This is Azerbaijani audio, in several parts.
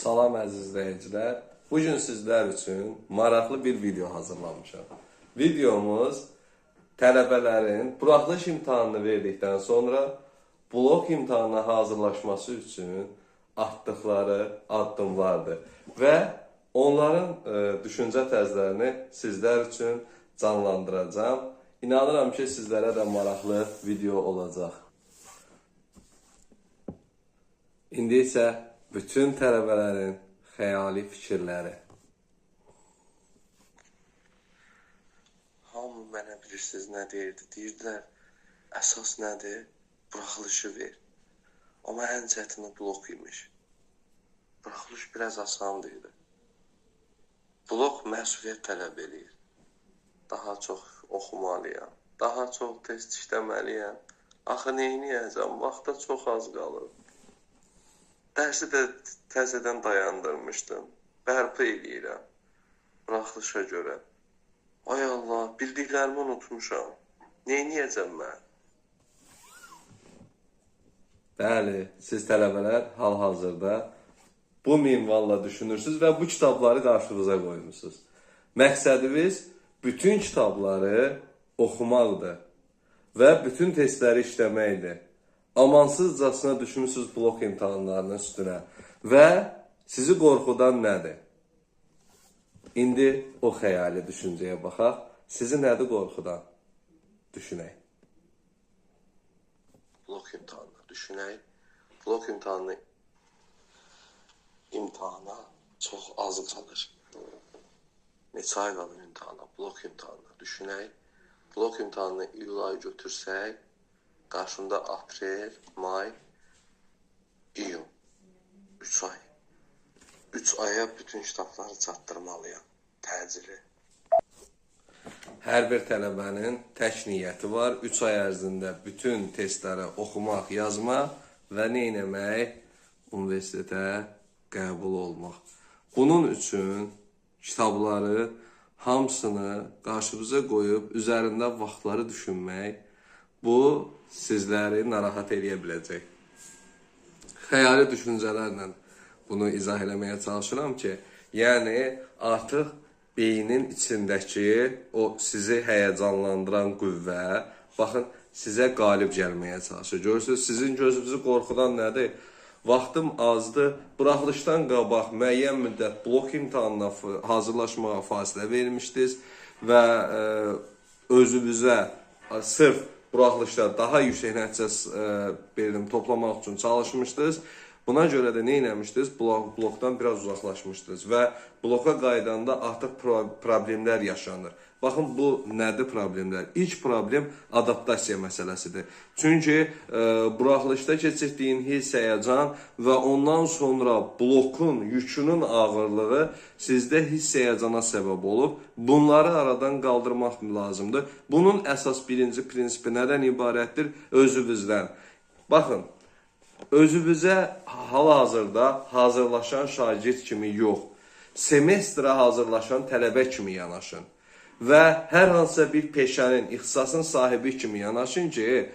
Salam əziz izləyicilər. Bugün sizlər üçün maraqlı bir video hazırlamışam. Videomuz tələbələrin buraxılış imtahanını verdikdən sonra blok imtahanına hazırlaşması üçün atdıqları addımlardır. Və onların düşüncə tərzlərini sizlər üçün canlandıracağım. İnanıram ki, sizlərə də maraqlı video olacaq. İndi isə bütün tələbələrin xəyali fikirləri. Hamı mənə bilirsiniz nə deyirdi? Deyirdilər, əsas nədir? Buraxılışı ver. Amma ən çətini blok imiş. Buraxılış biraz asan deyildi. Blok məsuliyyət tələb edir. Daha çox oxumalıyam. Daha çox test işləməliyəm. Axı neyniyəcəm? Vaxta çox az qalır. Dərsi də təzədən dayandırmışdım. Bərpa eləyirəm. Buraxılışa görə. Ay Allah, bildiklərimi unutmuşam. Neyniyəcəm mən? Bəli, siz tələbələr hal-hazırda bu minvalla düşünürsünüz və bu kitabları qarşınıza qoymusunuz. Məqsədimiz bütün kitabları oxumaqdır və bütün testləri işləməkdir. Amansızcasına düşmüşsünüz blok imtahanlarının üstünə və sizi qorxudan nədir? İndi o xəyali düşüncəyə baxaq. Sizi nədir qorxudan? Düşünək. Blok imtahanını düşünək. Blok imtahana çox az qalır. Neçə ay qalır imtahana? Blok imtahanını düşünək. Blok imtahanını iyul ayı götürsək, qarşımda aprel, may, iyun. 3 ay. 3 aya bütün kitabları çatdırmalıyam. Təcili. Hər bir tələbənin tək niyyəti var. 3 ay ərzində bütün testləri oxumaq, yazmaq və nə etmək? Universitetə qəbul olmaq. Bunun üçün kitabları hamısını qarşımıza qoyub üzərində vaxtları düşünmək, bu sizləri narahat edə biləcək. Xəyali düşüncələrlə bunu izah eləməyə çalışıram ki, yəni artıq beynin içindəki o sizi həyəcanlandıran qüvvə, baxın, sizə qalib gəlməyə çalışır. Görürsünüz, sizin gözünüzü qorxudan nədir? Vaxtım azdır, buraxılışdan qabaq müəyyən müddət blok imtahanına hazırlaşmağa fasilə vermişdiniz və özünüzə sırf buraxılışda daha yüksək nəticə toplamaq üçün çalışmışdınız. Buna görə də nə etmişdiniz? Blokdan biraz uzaqlaşmışdınız və bloka qaydanda artıq problemlər yaşanır. Baxın, bu nədir problemlər? İlk problem adaptasiya məsələsidir. Çünki buraxılışda keçirdiyin hiss, həyəcan və ondan sonra blokun yükünün ağırlığı sizdə hiss, həyəcana səbəb olub. Bunları aradan qaldırmaq lazımdır. Bunun əsas birinci prinsipi nədən ibarətdir? Özünüzdən. Baxın, özünüzə hal-hazırda hazırlaşan şagird kimi yox, semestrə hazırlaşan tələbə kimi yanaşın. Və hər hansısa bir peşənin, ixtisasın sahibi kimi yanaşın ki,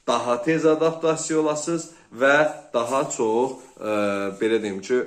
daha tez adaptasiya olasınız və daha çox, belə deyim ki,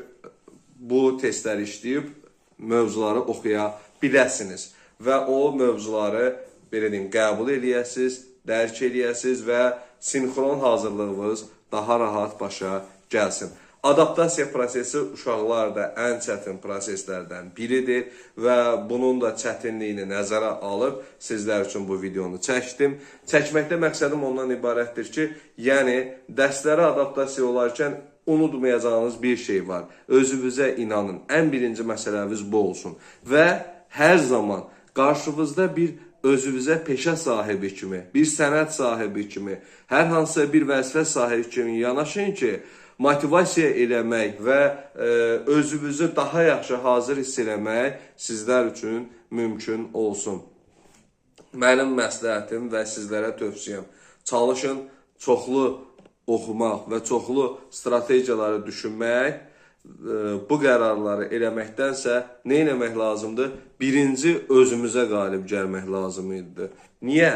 bu testləri işləyib mövzuları oxuya biləsiniz. Və o mövzuları, belə deyim, qəbul eləyəsiniz, dərk eləyəsiniz və sinxron hazırlığınız daha rahat başa gəlsin. Adaptasiya prosesi uşaqlarda ən çətin proseslərdən biridir və bunun da çətinliyini nəzərə alıb sizlər üçün bu videonu çəkdim. Çəkməkdə məqsədim ondan ibarətdir ki, yəni dərslərə adaptasiya olarkən unutmayacağınız bir şey var. Özünüzə inanın. Ən birinci məsələniz bu olsun. Və hər zaman qarşınızda bir özünüzə peşə sahibi kimi, bir sənət sahibi kimi, hər hansısa bir vəzifə sahibi kimi yanaşın ki, motivasiya eləmək və özünüzü daha yaxşı hazır hiss eləmək sizlər üçün mümkün olsun. Mənim məsləhətim və sizlərə tövsiyəm. Çalışın çoxlu oxumaq və çoxlu strategiyaları düşünmək, bu qərarları eləməkdənsə nə etmək lazımdır? Birinci özümüzə qalib gəlmək lazım idi. Niyə?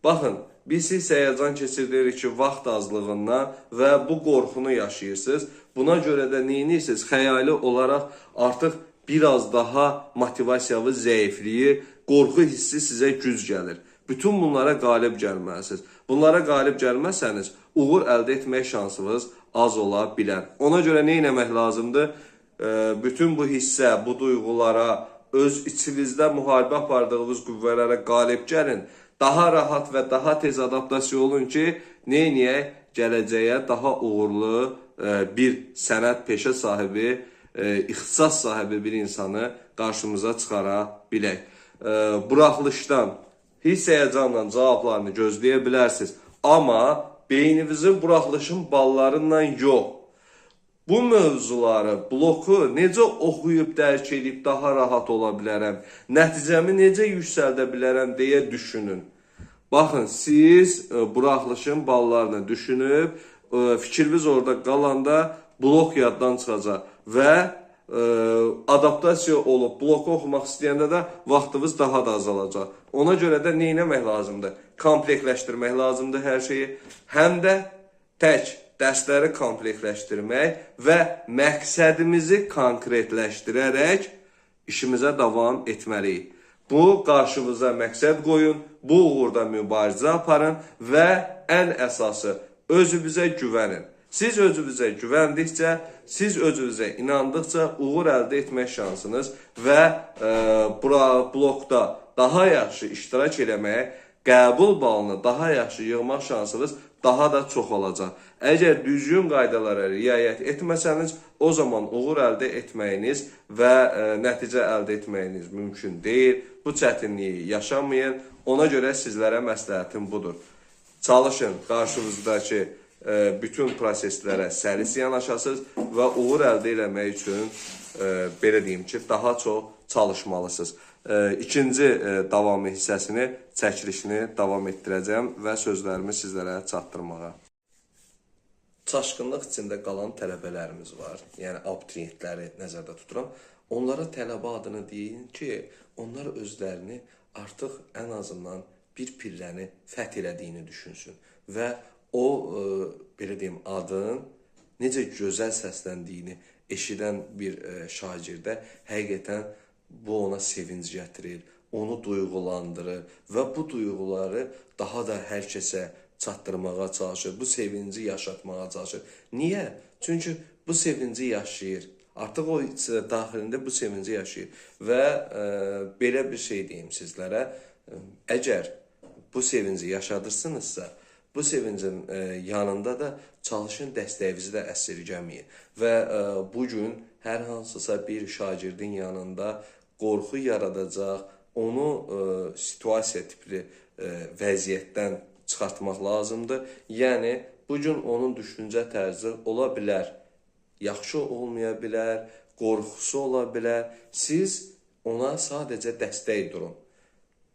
Baxın, Biz siz həyəcan keçiririk ki, vaxt azlığından və bu qorxunu yaşayırsınız. Buna görə də neyinirsiniz? Xəyali olaraq artıq biraz daha motivasiyanız zəifləyir, qorxu hissi sizə güc gəlir. Bütün bunlara qalib gəlməlisiniz. Bunlara qalib gəlməsəniz, uğur əldə etmək şansınız az ola bilər. Ona görə nə etmək lazımdır? Bütün bu hissə, bu duyğulara, öz içinizdə müharibə apardığınız qüvvələrə qalib gəlin. Daha rahat və daha tez adaptasiya olun ki, nə edək? Gələcəyə daha uğurlu bir sənət peşə sahibi, ixtisas sahibi bir insanı qarşımıza çıxara bilək. Buraxılışdan, hiss həyəcanla cavablarını gözləyə bilərsiniz. Amma beyninizin buraxılışın ballarından yox. Bu mövzuları, bloku necə oxuyub, dərk edib daha rahat ola bilərəm, nəticəmi necə yüksəldə bilərəm deyə düşünün. Baxın, siz buraxılışın ballarını düşünüb, fikriniz orada qalanda blok yaddan çıxacaq və adaptasiya olub bloku oxumaq istəyəndə də vaxtınız daha da azalacaq. Ona görə də nə etmək lazımdır? Komplektləşdirmək lazımdır hər şeyi. Həm də tək dərsləri komplektləşdirmək və məqsədimizi konkretləşdirərək işimizə davam etməliyik. Bu, qarşınıza məqsəd qoyun, bu uğurda mübarizə aparın və ən əsası özünüzə güvənin. Siz özünüzə güvəndikcə, siz özünüzə inandıqca uğur əldə etmək şansınız və blokda daha yaxşı iştirak eləməyə, qəbul balını daha yaxşı yığmaq şansınız daha da çox olacaq. Əgər düzgün qaydalara riayət etməsəniz, o zaman uğur əldə etməyiniz və nəticə əldə etməyiniz mümkün deyil. Bu çətinliyi yaşamayın. Ona görə sizlərə məsləhətim budur. Çalışın qarşınızdakı bütün proseslərə səlis yanaşasınız və uğur əldə etmək üçün belə deyim ki, daha çox çalışmalısınız. İkinci davamı hissəsini, çəkilişini davam etdirəcəm və sözlərimi sizlərə çatdırmağa. Çaşqınlıq içində qalan tələbələrimiz var, yəni abituriyentləri nəzərdə tuturam. Onlara tələbə adını deyin ki, onlar özlərini artıq ən azından bir pilləni fəth elədiyini düşünsün və o, belə deyim, adın necə gözəl səsləndiyini eşidən bir şagirdə həqiqətən bu ona sevinc gətirir, onu duyğulandırır və bu duyğuları daha da hər kəsə çatdırmağa çalışır, bu sevinci yaşatmağa çalışır. Niyə? Çünki bu sevinci yaşayır. Artıq o daxilində bu sevinci yaşayır və belə bir şey deyim sizlərə, əgər bu sevinci yaşadırsınızsa, bu sevincin yanında da çalışın dəstəyinizi də əsirgəməyin və bugün hər hansısa bir şagirdin yanında qorxu yaradacaq, onu situasiya tipli vəziyyətdən çıxartmaq lazımdır. Yəni, bugün onun düşüncə tərzi ola bilər, yaxşı olmaya bilər, qorxusu ola bilər. Siz ona sadəcə dəstək durun.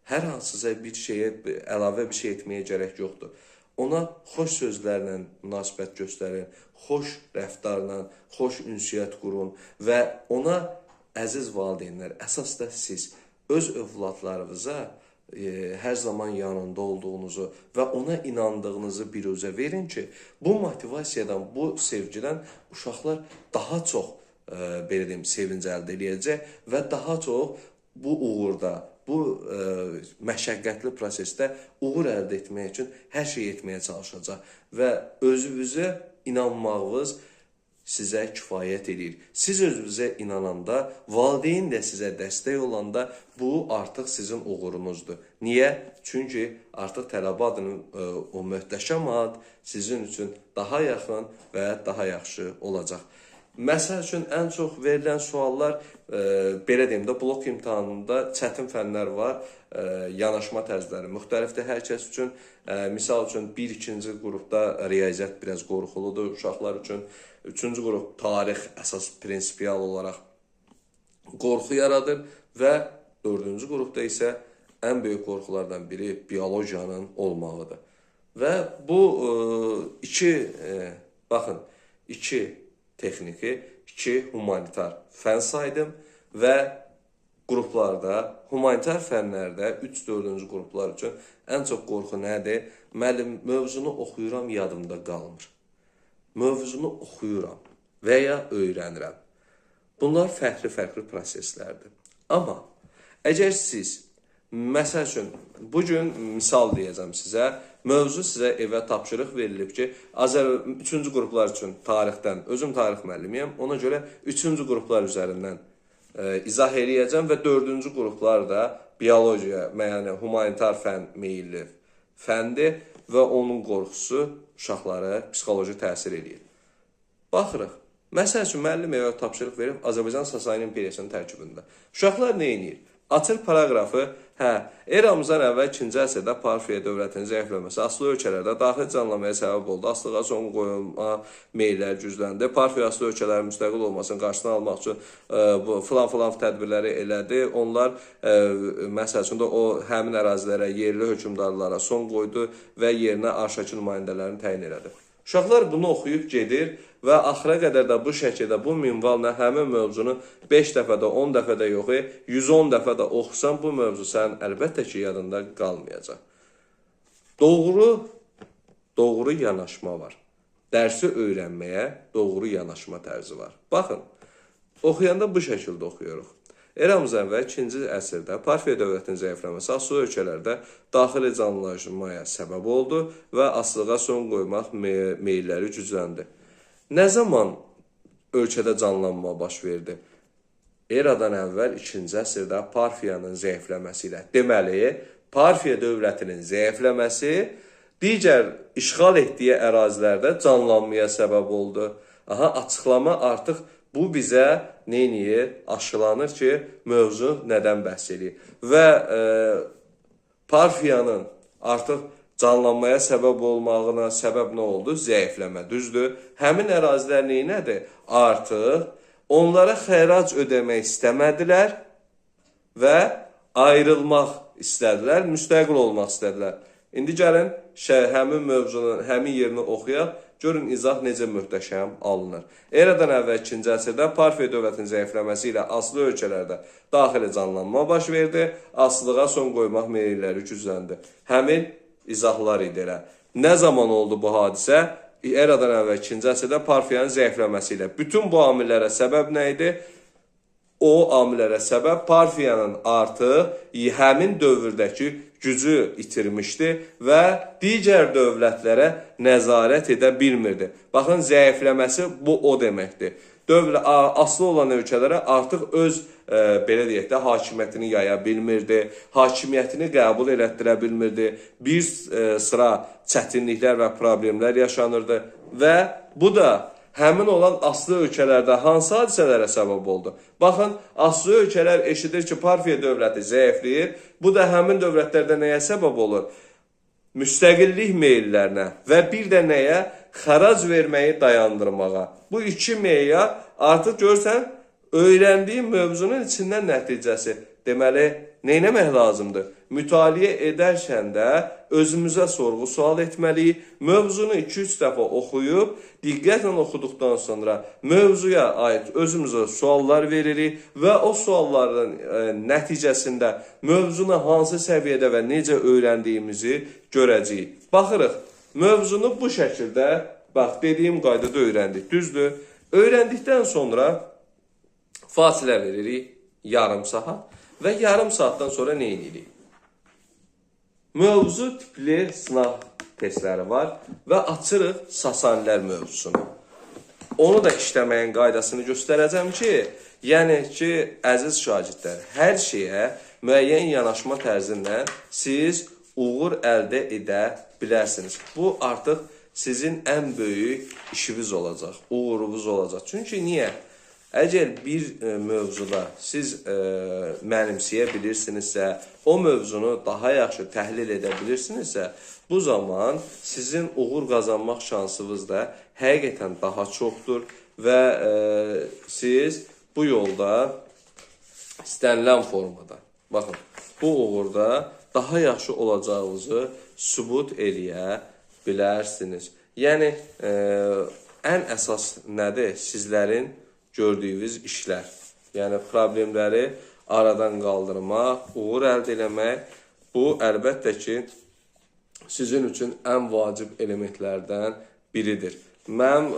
Hər hansısa bir şeyə, əlavə bir şey etməyə gərək yoxdur. Ona xoş sözlərlə münasibət göstərin, xoş rəftarla, xoş ünsiyyət qurun və ona əziz valideynlər, əsas da siz öz övladlarınıza hər zaman yanında olduğunuzu və ona inandığınızı biruzə verin ki, bu motivasiyadan, bu sevgidən uşaqlar daha çox belə deyim, sevinc əldə edəcək və daha çox bu uğurda, bu məşəqqətli prosesdə uğur əldə etmək üçün hər şey etməyə çalışacaq və özünüzə inanmağınız sizə kifayət edir. Siz özünüzə inananda, valideyn də sizə dəstək olanda bu artıq sizin uğurunuzdur. Niyə? Çünki artıq tələbə adının o möhtəşəm ad sizin üçün daha yaxın və daha yaxşı olacaq. Məsəl üçün, ən çox verilən suallar, belə deyim də, blok imtahanında çətin fənlər var, yanaşma tərzləri müxtəlifdir hər kəs üçün. Misal üçün, 1-2-ci qrupda riyaziyyat biraz qorxuludur uşaqlar üçün. 3-cü qrup tarix əsas prinsipial olaraq qorxu yaradır və 4-cü qrupda isə ən böyük qorxulardan biri biologiyanın olmağıdır. Və bu iki texniki, 2 humanitar fən saydım və qruplarda, humanitar fənlərdə 3-4-cü qruplar üçün ən çox qorxu nədir? Müəllim, mövzunu oxuyuram, yadımda qalmır. Mövzunu oxuyuram və ya öyrənirəm. Bunlar fərqli-fərqli proseslərdir. Amma əgər siz, məsəl üçün, bugün misal deyəcəm sizə, mövzu sizə evə tapşırıq verilib ki, 3-cü qruplar üçün tarixdən, özüm tarix müəllimiyəm, ona görə 3-cü qruplar üzərindən izah eləyəcəm və 4-cü qruplar da biologiya, yəni humanitar fən meyilli fəndir və onun qorxusu uşaqlara psixoloji təsir edir. Baxırıq, məsəl üçün, müəllim evə tapşırıq verib Azərbaycan Sasani İmperiyasının tərkibində. Uşaqlar nə edir? Açır paraqrafı, eramızdan əvvəl 2-ci əsrdə Parfiya dövlətinin zəifləməsi asılı ölkələrdə daxili canlanmaya səbəb oldu. Asılığa son qoyulma meyillər gücləndi. Parfiya asılı ölkələrin müstəqil olmasının qarşısını almaq üçün filan tədbirləri elədi. Onlar, məsəl üçün də o həmin ərazilərə, yerli hökümdarlara son qoydu və yerinə arşaki nümayəndələrini təyin elədi. Uşaqlar bunu oxuyub gedir və axıra qədər də bu şəkildə, bu minvalla həmin mövzunu 5 dəfə də, 10 dəfə də yox, 110 dəfə də oxusan, bu mövzu sənin əlbəttə ki, yadında qalmayacaq. Doğru yanaşma var. Dərsi öyrənməyə doğru yanaşma tərzi var. Baxın, oxuyanda bu şəkildə oxuyuruq. Eramızdan əvvəl 2-ci əsrdə Parfiya dövlətinin zəifləməsi asılı ölkələrdə daxili canlılaşmaya səbəb oldu və asılığa son qoymaq meyilləri gücləndi. Nə zaman ölkədə canlanma baş verdi? Eradan əvvəl 2-ci əsrdə Parfiyanın zəifləməsi ilə. Deməli, Parfiya dövlətinin zəifləməsi digər işğal etdiyi ərazilərdə canlanmaya səbəb oldu. Açıqlama artıq bu bizə neyniyir? Aşılanır ki, mövzu nədən bəhs edir. Və Parfiyanın artıq canlanmaya səbəb olmağına səbəb nə oldu? Zəifləmə, düzdür. Həmin ərazilər neynədir? Artıq onlara xərac ödəmək istəmədilər və ayrılmaq istədilər, müstəqil olmaq istədilər. İndi gəlin, həmin mövzunun, həmin yerini oxuyaq, görün izah necə möhtəşəm alınır. Eradan əvvəl 2-ci əsrdə Parfiya dövlətinin zəifləməsi ilə asılı ölkələrdə daxili canlanma baş verdi, asılığa son qoymaq meyilləri gücləndi. Həmin izahlar idi elə. Nə zaman oldu bu hadisə? Eradan əvvəl 2-ci əsrdə Parfiyanın zəifləməsi ilə. Bütün bu amillərə səbəb nə idi? O amillərə səbəb Parfiyanın artıq həmin dövrdəki gücü itirmişdi və digər dövlətlərə nəzarət edə bilmirdi. Baxın, zəifləməsi bu o deməkdir. Asılı olan ölkələrə artıq öz, belə deyək də, hakimiyyətini yaya bilmirdi, hakimiyyətini qəbul elətdirə bilmirdi, bir sıra çətinliklər və problemlər yaşanırdı və bu da həmin olan asılı ölkələrdə hansı hadisələrə səbəb oldu? Baxın, asılı ölkələr eşidir ki, Parfiya dövləti zəifləyir. Bu da həmin dövlətlərdə nəyə səbəb olur? Müstəqillik meyillərinə və bir də nəyə? Xərac verməyi dayandırmağa. Bu iki meyya artıq görsən, öyrəndiyin mövzunun içindən nəticəsi. Deməli, neynəmək lazımdır? Mütaliə edərkən də özümüzə sorğu-sual etməliyik. Mövzunu 2-3 dəfə oxuyub, diqqətlə oxuduqdan sonra mövzuya aid özümüzə suallar veririk və o sualların nəticəsində mövzunu hansı səviyyədə və necə öyrəndiyimizi görəcəyik. Baxırıq, mövzunu bu şəkildə, bax, dediyim qaydada öyrəndik, düzdür? Öyrəndikdən sonra fasilə veririk yarım saat və yarım saatdan sonra nə edirik? Mövzu tipli sınaq testləri var və açırıq Sasanilər mövzusunu. Onu da işləməyin qaydasını göstərəcəm ki, yəni ki, əziz şagirdlər, hər şeyə müəyyən yanaşma tərzindən siz uğur əldə edə bilərsiniz. Bu artıq sizin ən böyük işiniz olacaq, uğurunuz olacaq. Çünki niyə? Əgər bir mövzuda siz mənimsəyə bilirsinizsə, o mövzunu daha yaxşı təhlil edə bilirsinizsə, bu zaman sizin uğur qazanmaq şansınız da həqiqətən daha çoxdur və siz bu yolda istənilən formada, baxın, bu uğurda daha yaxşı olacağınızı sübut eləyə bilərsiniz. Yəni, ən əsas nədir? Sizlərin gördüyünüz işlər. Yəni, problemləri aradan qaldırmaq, uğur əldə eləmək, bu əlbəttə ki, sizin üçün ən vacib elementlərdən biridir. Mən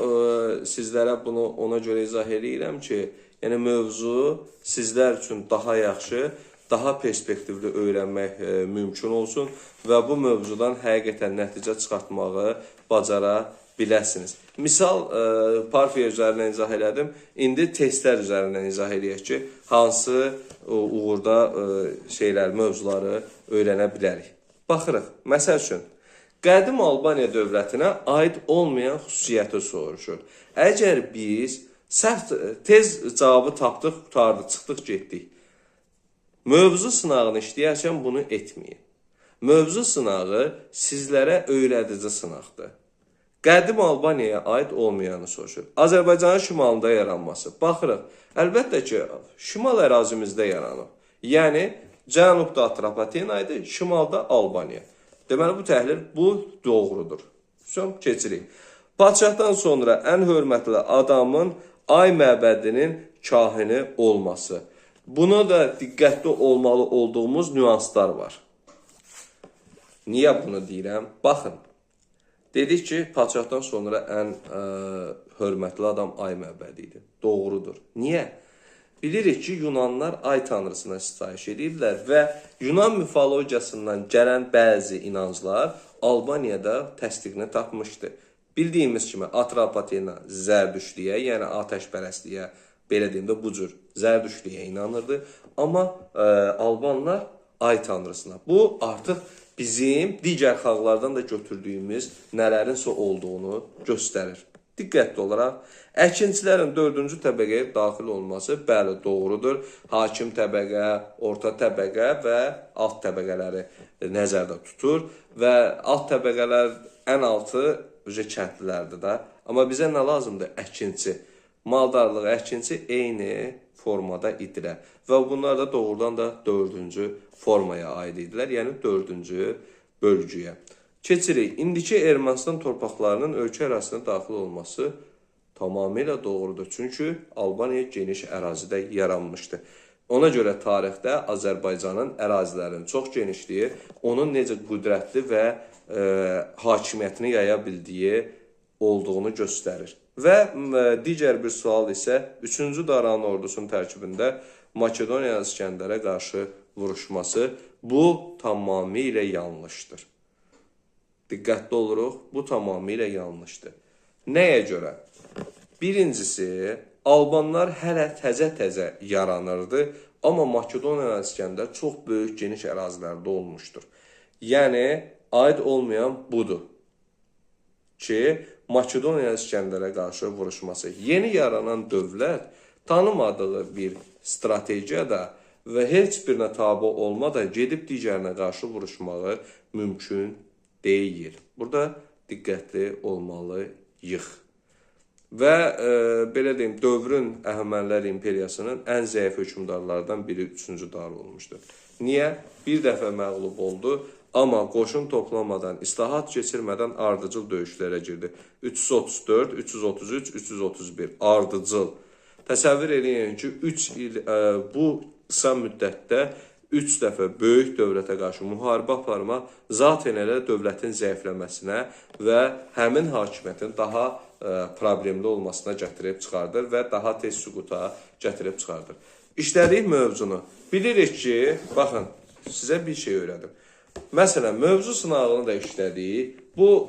sizlərə bunu ona görə izah edirəm ki, yəni mövzu sizlər üçün daha yaxşı, daha perspektivli öyrənmək mümkün olsun və bu mövzudan həqiqətən nəticə çıxartmağı bacara biləsiniz. Misal, Parfiya üzərindən izah elədim. İndi testlər üzərindən izah eləyək ki, hansı uğurda mövzuları öyrənə bilərik. Baxırıq, məsəl üçün, Qədim Albaniya dövlətinə aid olmayan xüsusiyyəti soruşur. Əgər biz tez cavabı tapdıq, qurtardıq, çıxdıq, getdik. Mövzu sınağını işləyərkən bunu etməyin. Mövzu sınağı sizlərə öyrədici sınaqdır. Qədim Albaniyaya aid olmayanı soruşur. Azərbaycanın şimalında yaranması. Baxırıq, əlbəttə ki, şimal ərazimizdə yaranır. Yəni, cənubda Atropatena idi, şimalda Albaniya. Deməli, bu təhlil, bu doğrudur. Son, keçirik. Padşahdan sonra ən hörmətli adamın ay məbədinin kahini olması. Buna da diqqətli olmalı olduğumuz nüanslar var. Niyə bunu deyirəm? Baxın. Dedik ki, padşahdan sonra ən hörmətli adam ay məbədi idi. Doğrudur. Niyə? Bilirik ki, Yunanlar ay tanrısına sitayiş edirlər və Yunan mifologiyasından gələn bəzi inanclar Albaniyada təsdiqini tapmışdı. Bildiyimiz kimi Atropatena zərdüştliyə, yəni atəşpərəstliyə, belə deyim də bu cür zərdüştliyə inanırdı. Amma Albanlar ay tanrısına. Bu artıq bizim digər xalqlardan da götürdüyümüz nələrinsə olduğunu göstərir. Diqqətli olaraq, əkinçilərin 4-cü təbəqəyə daxil olması bəli doğrudur. Hakim təbəqə, orta təbəqə və alt təbəqələri nəzərdə tutur və alt təbəqələr ən altı kəndlilərdir də. Amma bizə nə lazımdır? Əkinçi. Maldarlıq əkinçi eyni formada idilər və bunlar da doğrudan da 4-cü formaya aid idilər, yəni 4-cü bölgüyə. Keçirik. İndiki Ermənistan torpaqlarının ölkə ərazisinə daxil olması tamamilə doğrudur. Çünki Albaniya geniş ərazidə yaranmışdı. Ona görə tarixdə Azərbaycanın ərazilərinin çox genişliyi onun necə qüdrətli və hakimiyyətini yaya bildiyi olduğunu göstərir. Və digər bir sual isə 3-cü Daran ordusunun tərkibində Makedoniya İskəndərə qarşı vuruşması bu tamamilə yanlışdır. Diqqətli oluruq, bu tamamilə yanlışdır. Nəyə görə? Birincisi, Albanlar hələ təzə-təzə yaranırdı, amma Makedoniya İskəndər çox böyük geniş ərazilərdə olmuşdur. Yəni, aid olmayan budur ki, Makedoniya İskəndərə qarşı vuruşması. Yeni yaranan dövlət tanımadığı bir strategiyada və heç birinə tabi olmadan gedib digərinə qarşı vuruşmağı mümkün deyil. Burada diqqətli olmalıyıq. Və belə deyim, dövrün Əhəmənilər imperiyasının ən zəif hökmdarlardan biri 3-cü Dar olmuşdur. Niyə? Bir dəfə məğlub oldu, amma qoşun toplamadan, islahat keçirmədən ardıcıl döyüşlərə girdi. 334, 333, 331 ardıcıl. Təsəvvür eləyin ki, 3 il bu qısa müddətdə 3 dəfə böyük dövlətə qarşı müharibə aparmaq zaten elə dövlətin zəifləməsinə və həmin hakimiyyətin daha problemli olmasına gətirib çıxardır və daha tez süquta gətirib çıxardır. İşlədik mövzunu. Bilirik ki, baxın, sizə bir şey öyrədim. Məsələn, mövzu sınağını da işlədik. Bu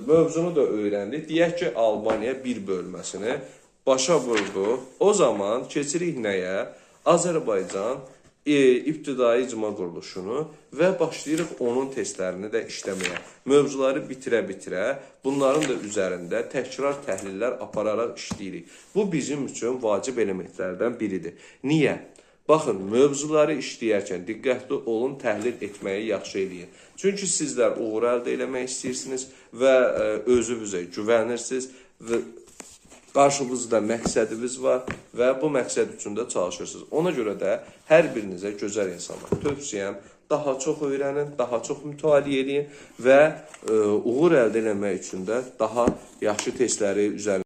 mövzunu da öyrəndik. Deyək ki, Albaniya bir bölməsini başa vurdu. O zaman keçirik nəyə? Azərbaycan ibtidai icma quruluşunu və başlayırıq onun testlərini də işləməyə. Mövzuları bitirə-bitirə bunların da üzərində təkrar təhlillər apararaq işləyirik. Bu bizim üçün vacib elementlərdən biridir. Niyə? Baxın, mövzuları işləyərkən diqqətli olun, təhlil etməyi yaxşı eləyin. Çünki sizlər uğur əldə eləmək istəyirsiniz və özünüzə güvənirsiniz və qarşınızda məqsədiniz var və bu məqsəd üçün də çalışırsınız. Ona görə də hər birinizə gözəl insanlar tövsiyəm, daha çox öyrənin, daha çox mütaliə edin və uğur əldə etmək üçün də daha yaxşı testləri üzərində